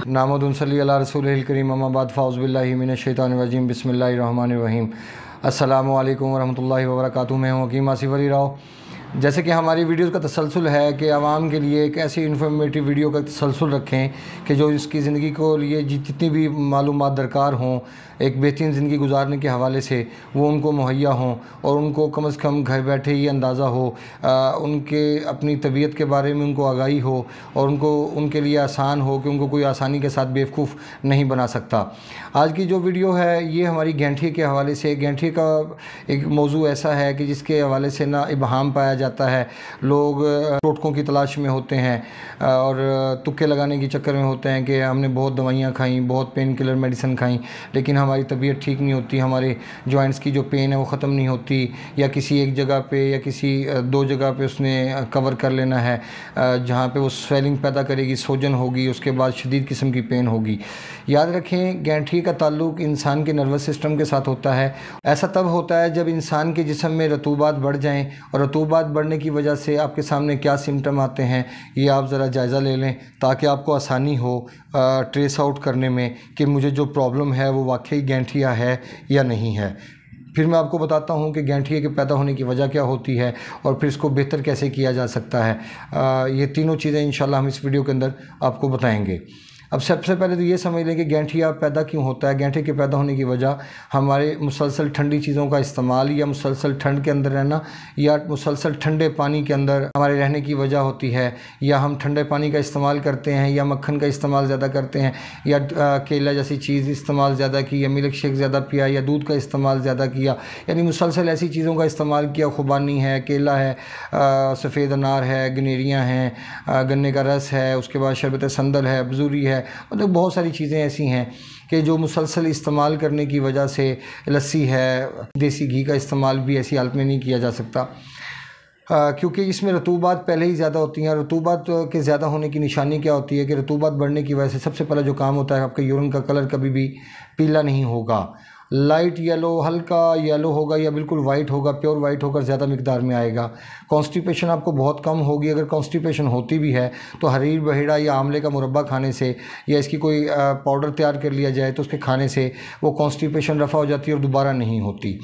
नामुदुन सल्ली अला रसूलिल करीम अम्मा बाद फ़ाउज़ बिल्लाहि मिनश शैतानिर रजीम बिस्मिल्लाहिर रहमानिर रहीम। अस्सलामु अलैकुम वरहमतुल्लाहि वबरकातुहू। मैं हूँ हकीम आसिफ़ अली राव। जैसे कि हमारी वीडियोज़ का तसलसल है कि आवाम के लिए एक ऐसी इन्फॉर्मेटिव वीडियो का तसलसल रखें कि जो इसकी ज़िंदगी को लिए जितनी भी मालूमात दरकार हों एक बेहतरीन ज़िंदगी गुजारने के हवाले से वो उनको मुहैया हों और उनको कम से कम घर बैठे ये अंदाज़ा हो, उनके अपनी तबीयत के बारे में उनको आगाही हो और उनको उनके लिए आसान हो कि उनको कोई आसानी के साथ बेवकूफ़ नहीं बना सकता। आज की जो वीडियो है ये हमारी गैंठी के हवाले से, गैंठी का एक मौजू ऐसा है कि जिसके हवाले से ना इबहाम पाया जाता है। लोग टोटकों की तलाश में होते हैं और तुक्के लगाने के चक्कर में होते हैं कि हमने बहुत दवाइयाँ खाई, बहुत पेन किलर मेडिसिन खाई, लेकिन हमारी तबीयत ठीक नहीं होती, हमारे जॉइंट्स की जो पेन है वो ख़त्म नहीं होती, या किसी एक जगह पे या किसी दो जगह पे उसने कवर कर लेना है जहाँ पे वो स्वेलिंग पैदा करेगी, सोजन होगी, उसके बाद शदीद किस्म की पेन होगी। याद रखें, गैंठी का ताल्लुक़ इंसान के नर्वस सिस्टम के साथ होता है। ऐसा तब होता है जब इंसान के जिस्म में रतूबात बढ़ जाएं, और रतूबात बढ़ने की वजह से आपके सामने क्या सिम्टम आते हैं ये आप ज़रा जायज़ा ले लें ताकि आपको आसानी हो ट्रेस आउट करने में कि मुझे जो प्रॉब्लम है वो वाकई गैंठिया है या नहीं है। फिर मैं आपको बताता हूँ कि गैंठिया के पैदा होने की वजह क्या होती है और फिर इसको बेहतर कैसे किया जा सकता है। ये तीनों चीज़ें इंशाल्लाह हम इस वीडियो के अंदर आपको बताएंगे। अब सबसे पहले तो ये समझ लें कि गैंठिया पैदा क्यों होता है। गैंठे के पैदा होने की वजह हमारे मुसलसल ठंडी चीज़ों का इस्तेमाल, या मुसलसल ठंड के अंदर रहना, या मुसलसल ठंडे पानी के अंदर हमारे रहने की वजह होती है, या हम ठंडे पानी का इस्तेमाल करते हैं, या मक्खन का इस्तेमाल ज़्यादा करते हैं, या केला जैसी चीज़ इस्तेमाल ज़्यादा की, या मिल्क शेक ज़्यादा पिया, या दूध का इस्तेमाल ज़्यादा किया, यानी मुसलसल ऐसी चीज़ों का इस्तेमाल किया। खुबानी है, केला है, सफ़ेद अनार है, गनेरियाँ हैं, गन्ने का रस है, उसके बाद शरबत संदल है, बजूरी है, मतलब बहुत सारी चीज़ें ऐसी हैं कि जो मुसलसल इस्तेमाल करने की वजह से, लस्सी है, देसी घी का इस्तेमाल भी ऐसी हालत में नहीं किया जा सकता क्योंकि इसमें रतूबात पहले ही ज़्यादा होती हैं। रतूबात के ज़्यादा होने की निशानी क्या होती है कि रतूबात बढ़ने की वजह से सबसे पहला जो काम होता है, आपका यूरिन का कलर कभी भी पीला नहीं होगा, लाइट येलो, हल्का येलो होगा, या बिल्कुल वाइट होगा, प्योर वाइट होकर ज़्यादा मिकदार में आएगा। कॉन्स्टिपेशन आपको बहुत कम होगी। अगर कॉन्स्टिपेशन होती भी है तो हरीर बहेड़ा या आंवले का मुरब्बा खाने से, या इसकी कोई पाउडर तैयार कर लिया जाए तो उसके खाने से वो कॉन्स्टिपेशन रफ़ा हो जाती है और दोबारा नहीं होती।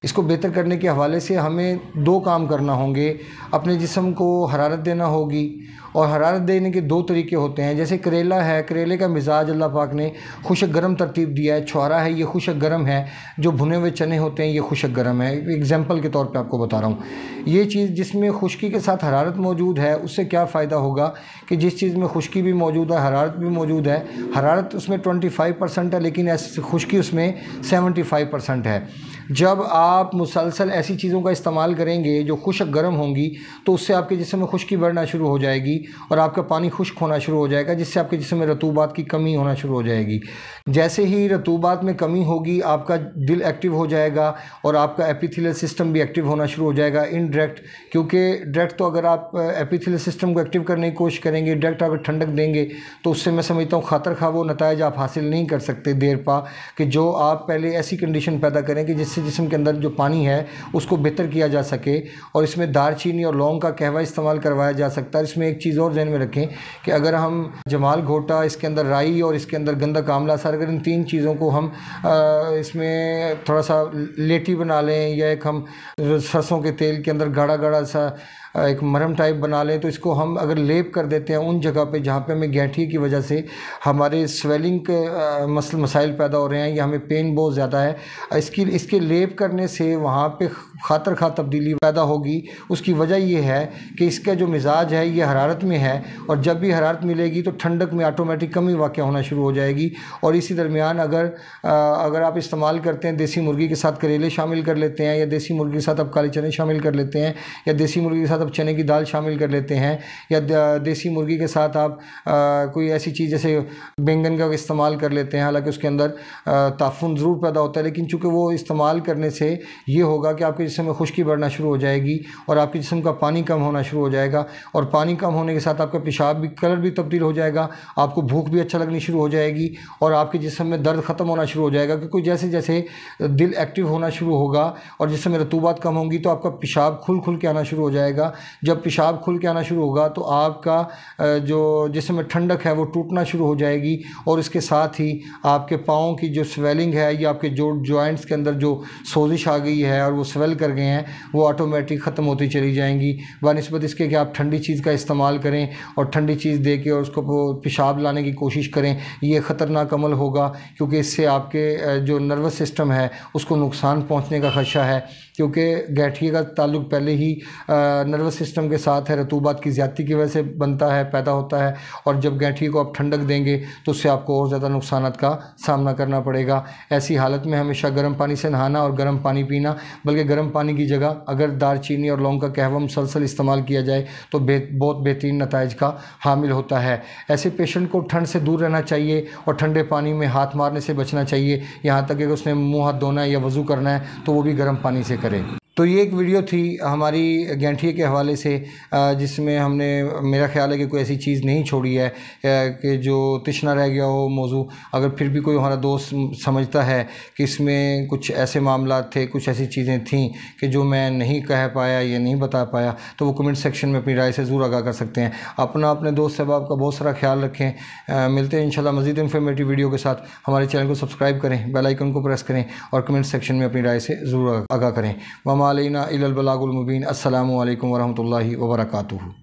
इसको बेहतर करने के हवाले से हमें दो काम करना होंगे। अपने जिस्म को हरारत देना होगी, और हरारत देने के दो तरीके होते हैं। जैसे करेला है, करेले का मिजाज अल्लाह पाक ने खुशक गर्म तरतीब दिया है। छुआरा है, ये खुशक गर्म है। जो भुने हुए चने होते हैं ये खुशक गर्म है। एग्जाम्पल के तौर पे आपको बता रहा हूँ। ये चीज़ जिसमें खुश्की के साथ हरारत मौजूद है उससे क्या फ़ायदा होगा कि जिस चीज़ में खुश्की भी मौजूद है, हरारत भी मौजूद है, हरारत उसमें 25% है लेकिन ऐसी खुश्की उसमें 75% है। जब आप मुसलसल ऐसी चीज़ों का इस्तेमाल करेंगे जो खुशक गर्म होंगी तो उससे आपके जिस्म में खुश्की बढ़ना शुरू हो जाएगी और आपका पानी खुश्क होना शुरू हो जाएगा, जिससे आपके जिस्म में रतूबात की कमी होना शुरू हो जाएगी। जैसे ही रतूबात में कमी होगी आपका दिल एक्टिव हो जाएगा और आपका एपिथेलियल सिस्टम भी एक्टिव होना शुरू हो जाएगा इनडायरेक्ट, क्योंकि डायरेक्ट तो अगर आप एपिथेलियल सिस्टम को एक्टिव करने की कोशिश करेंगे, डायरेक्ट अगर ठंडक देंगे तो उससे मैं समझता हूँ खातर खा वो नताइज आप हासिल नहीं कर सकते देर पा, कि जो आप पहले ऐसी कंडीशन पैदा करें कि जिससे जिस्म के अंदर जो पानी है उसको बेहतर किया जा सके। और इसमें दालचीनी और लौंग का कहवा इस्तेमाल करवाया जा सकता है। इसमें एक चीज़ और ध्यान में रखें कि अगर हम जमाल घोटा, इसके अंदर राई और इसके अंदर गंधक आंवला, अगर इन तीन चीज़ों को हम इसमें थोड़ा सा लेटी बना लें, या एक हम सरसों के तेल के अंदर गाढ़ा गाढ़ा सा एक मरहम टाइप बना लें, तो इसको हम अगर लेप कर देते हैं उन जगह पे जहाँ पे हमें गैंठी की वजह से हमारे स्वेलिंग के मसाइल पैदा हो रहे हैं या हमें पेन बहुत ज़्यादा है, इसके लेप करने से वहाँ पे खातर खा तब्दीली पैदा होगी। उसकी वजह ये है कि इसका जो मिजाज है ये हरारत में है, और जब भी हरारत मिलेगी तो ठंडक में ऑटोमेटिक कमी वाक़या होना शुरू हो जाएगी। और इसी दरमियान अगर आप इस्तेमाल करते हैं देसी मुर्गी के साथ करेले शामिल कर लेते हैं, या देसी मुर्गी के साथ आप काले चने शामिल कर लेते हैं, या देसी मुर्गी के साथ आप चने की दाल शामिल कर लेते हैं, या देसी मुर्गी के साथ आप कोई ऐसी चीज़ जैसे बैंगन का इस्तेमाल कर लेते हैं, हालांकि उसके अंदर ताफुन ज़रूर पैदा होता है, लेकिन चूँकि वो इस्तेमाल करने से ये होगा कि आपके जिस्म में खुश्की बढ़ना शुरू हो जाएगी और आपके जिस्म का पानी कम होना शुरू हो जाएगा, और पानी कम होने के साथ आपका पेशाब भी कलर भी तब्दील हो जाएगा, आपको भूख भी अच्छा लगनी शुरू हो जाएगी और आपके जिस्म में दर्द ख़त्म होना शुरू हो जाएगा। क्योंकि जैसे जैसे दिल एक्टिव होना शुरू होगा और जिस्म में रतूबात कम होंगी तो आपका पेशाब खुल के आना शुरू हो जाएगा। जब पेशाब खुल के आना शुरू होगा तो आपका जो जिस्म में ठंडक है वो टूटना शुरू हो जाएगी, और इसके साथ ही आपके पाँव की जो स्वेलिंग है या आपके जो जॉइंट्स के अंदर जो सोजिश आ गई है और वो स्वेल कर गए हैं वो ऑटोमेटिक ख़त्म होती चली जाएंगी। बनिस्बत इसके कि आप ठंडी चीज़ का इस्तेमाल करें और ठंडी चीज़ दे के और उसको पेशाब लाने की कोशिश करें, ये ख़तरनाक अमल होगा क्योंकि इससे आपके जो नर्वस सिस्टम है उसको नुकसान पहुंचने का खदशा है। क्योंकि गठिए का ताल्लुक़ पहले ही नर्वस सिस्टम के साथ है, रतूबात की ज़्यादती की वजह से बनता है, पैदा होता है, और जब गठिए को आप ठंडक देंगे तो उससे आपको और ज़्यादा नुकसानात का सामना करना पड़ेगा। ऐसी हालत में हमेशा गर्म पानी से नहाना और गर्म पानी पीना, बल्कि गर्म पानी की जगह अगर दालचीनी और लौंग का कहवा मुसलसल इस्तेमाल किया जाए तो बहुत बेहतरीन नताइज का हामिल होता है। ऐसे पेशेंट को ठंड से दूर रहना चाहिए और ठंडे पानी में हाथ मारने से बचना चाहिए। यहाँ तक कि उसने मुँह हाथ धोना है या वज़ू करना है तो वो भी गर्म पानी से करे। तो ये एक वीडियो थी हमारी गठिए के हवाले से, जिसमें हमने, मेरा ख्याल है कि कोई ऐसी चीज़ नहीं छोड़ी है कि जो तिश्ना रह गया हो मौजू। अगर फिर भी कोई हमारा दोस्त समझता है कि इसमें कुछ ऐसे मामला थे, कुछ ऐसी चीज़ें थीं कि जो मैं नहीं कह पाया या नहीं बता पाया, तो वो कमेंट सेक्शन में अपनी राय से ज़रूर आगाह कर सकते हैं। अपने दोस्त सहबाब का बहुत सारा ख्याल रखें। मिलते हैं इंशाल्लाह मज़ीद इन्फॉर्मेटिव वीडियो के साथ। हमारे चैनल को सब्सक्राइब करें, बेल आइकन को प्रेस करें और कमेंट सेक्शन में अपनी राय से ज़रूर आगाह करें। वमा अलैना इल्लल बलागुल मुबीन। अस्सलामु अलैकुम वरहमतुल्लाहि वबरकातुहू।